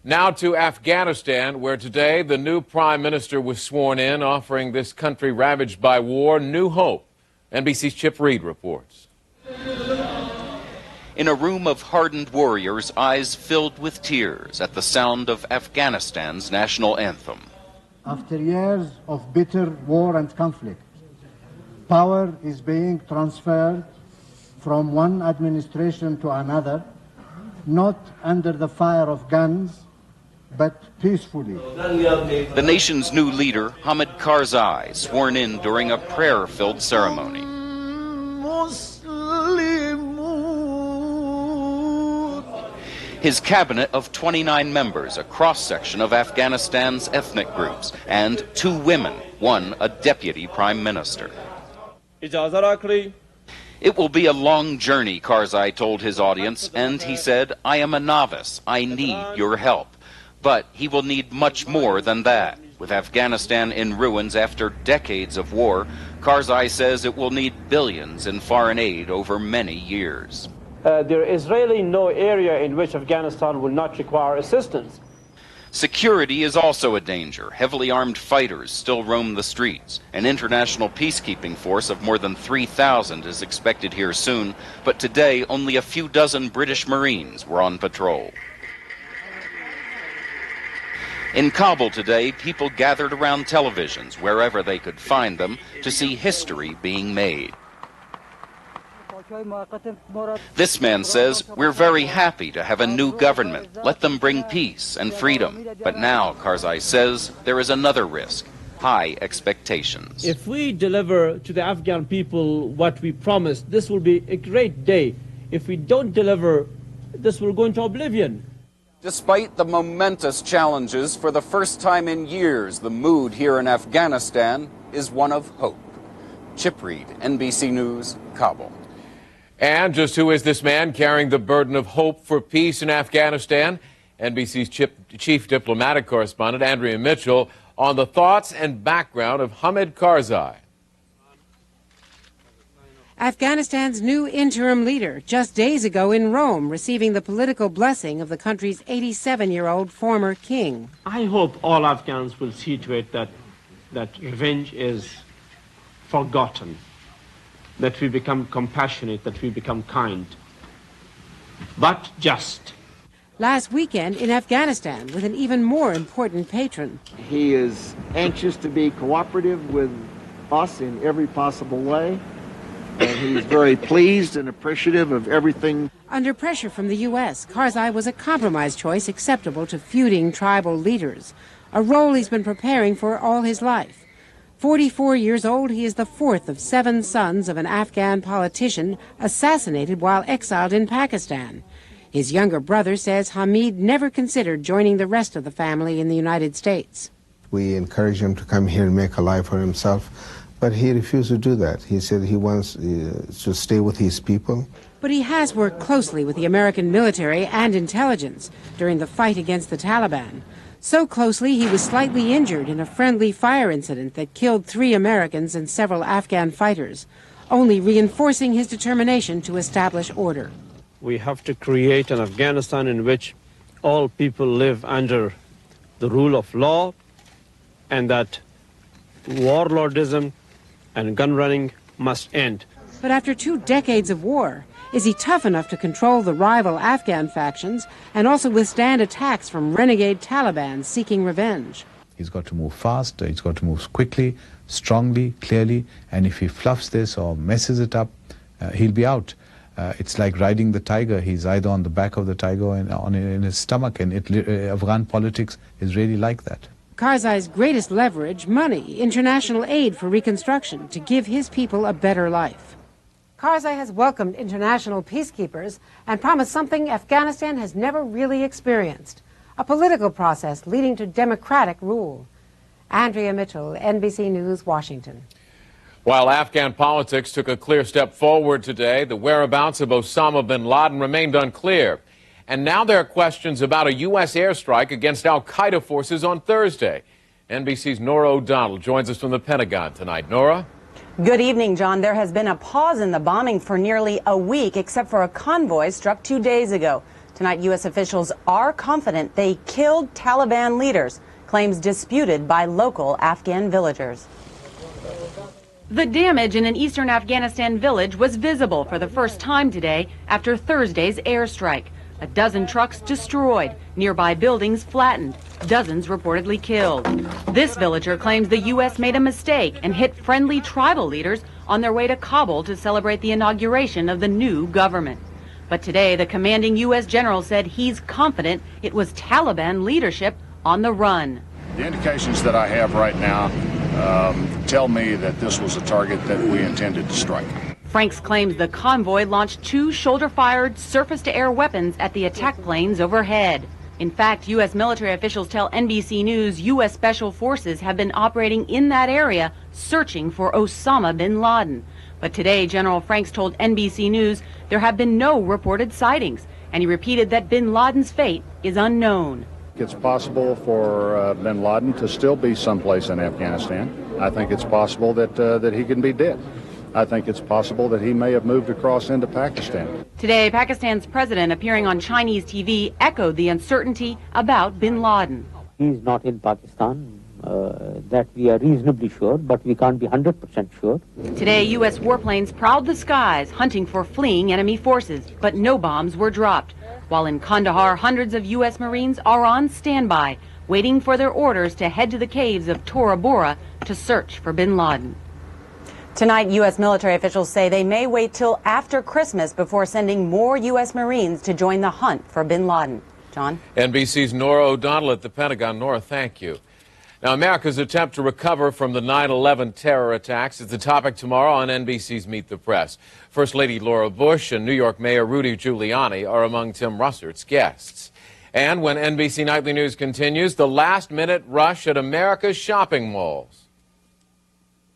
Now to Afghanistan, where today the new prime minister was sworn in, offering this country ravaged by war new hope. NBC's Chip Reed reports. In a room of hardened warriors, eyes filled with tears at the sound of Afghanistan's national anthem. After years of bitter war and conflict, power is being transferred from one administration to another, not under the fire of guns, but peacefully. The nation's new leader, Hamid Karzai, sworn in during a prayer-filled ceremony. His cabinet of 29 members, a cross-section of Afghanistan's ethnic groups, and 2 women, one a deputy prime minister. It will be a long journey, Karzai told his audience, and he said, "I am a novice. I need your help." But he will need much more than that. With Afghanistan in ruins after decades of war, Karzai says it will need billions in foreign aid over many years. There is really no area in which Afghanistan will not require assistance. Security is also a danger. Heavily armed fighters still roam the streets. An international peacekeeping force of more than 3,000 is expected here soon, but today only a few dozen British Marines were on patrol. In Kabul today, people gathered around televisions, wherever they could find them, to see history being made. This man says, "We're very happy to have a new government. Let them bring peace and freedom." But now, Karzai says, there is another risk: high expectations. If we deliver to the Afghan people what we promised, this will be a great day. If we don't deliver, this will go into oblivion. Despite the momentous challenges, for the first time in years, the mood here in Afghanistan is one of hope. Chip Reed, NBC News, Kabul. And just who is this man carrying the burden of hope for peace in Afghanistan? NBC's chief diplomatic correspondent, Andrea Mitchell, on the thoughts and background of Hamid Karzai. Afghanistan's new interim leader, just days ago in Rome, receiving the political blessing of the country's 87-year-old former king. I hope all Afghans will see to it that revenge is forgotten, that we become compassionate, that we become kind, but just. Last weekend in Afghanistan with an even more important patron. He is anxious to be cooperative with us in every possible way, and he's very pleased and appreciative of everything. Under pressure from the U.S., Karzai was a compromise choice acceptable to feuding tribal leaders, a role he's been preparing for all his life. 44 years old, he is the 4th of 7 sons of an Afghan politician assassinated while exiled in Pakistan. His younger brother says Hamid never considered joining the rest of the family in the United States. We encouraged him to come here and make a life for himself, but he refused to do that. He said he wants to stay with his people. But he has worked closely with the American military and intelligence during the fight against the Taliban. So closely, he was slightly injured in a friendly fire incident that killed 3 Americans and several Afghan fighters, only reinforcing his determination to establish order. We have to create an Afghanistan in which all people live under the rule of law, and that warlordism and gun running must end. But after 2 decades of war, is he tough enough to control the rival Afghan factions and also withstand attacks from renegade Taliban seeking revenge? He's got to move fast, he's got to move quickly, strongly, clearly, and if he fluffs this or messes it up, he'll be out. It's like riding the tiger. He's either on the back of the tiger or in his stomach, and Afghan politics is really like that. Karzai's greatest leverage, money, international aid for reconstruction to give his people a better life. Karzai has welcomed international peacekeepers and promised something Afghanistan has never really experienced, a political process leading to democratic rule. Andrea Mitchell, NBC News, Washington. While Afghan politics took a clear step forward today, the whereabouts of Osama bin Laden remained unclear. And now there are questions about a U.S. airstrike against al-Qaeda forces on Thursday. NBC's Nora O'Donnell joins us from the Pentagon tonight. Nora? Good evening, John. There has been a pause in the bombing for nearly a week, except for a convoy struck 2 days ago. Tonight, U.S. officials are confident they killed Taliban leaders, claims disputed by local Afghan villagers. The damage in an eastern Afghanistan village was visible for the first time today after Thursday's airstrike. A dozen trucks destroyed, nearby buildings flattened, dozens reportedly killed. This villager claims the U.S. made a mistake and hit friendly tribal leaders on their way to Kabul to celebrate the inauguration of the new government. But today, the commanding U.S. general said he's confident it was Taliban leadership on the run. The indications that I have right now tell me that this was a target that we intended to strike. Franks claims the convoy launched 2 shoulder-fired surface-to-air weapons at the attack planes overhead. In fact, U.S. military officials tell NBC News U.S. Special Forces have been operating in that area searching for Osama bin Laden. But today, General Franks told NBC News there have been no reported sightings, and he repeated that bin Laden's fate is unknown. It's possible for bin Laden to still be someplace in Afghanistan. I think it's possible that he can be dead. I think it's possible that he may have moved across into Pakistan. Today, Pakistan's president, appearing on Chinese TV, echoed the uncertainty about bin Laden. He's not in Pakistan. That we are reasonably sure, but we can't be 100% sure. Today, U.S. warplanes prowled the skies, hunting for fleeing enemy forces, but no bombs were dropped. While in Kandahar, hundreds of U.S. Marines are on standby, waiting for their orders to head to the caves of Tora Bora to search for bin Laden. Tonight, U.S. military officials say they may wait till after Christmas before sending more U.S. Marines to join the hunt for bin Laden. John? NBC's Nora O'Donnell at the Pentagon. Nora, thank you. Now, America's attempt to recover from the 9/11 terror attacks is the topic tomorrow on NBC's Meet the Press. First Lady Laura Bush and New York Mayor Rudy Giuliani are among Tim Russert's guests. And when NBC Nightly News continues, the last-minute rush at America's shopping malls.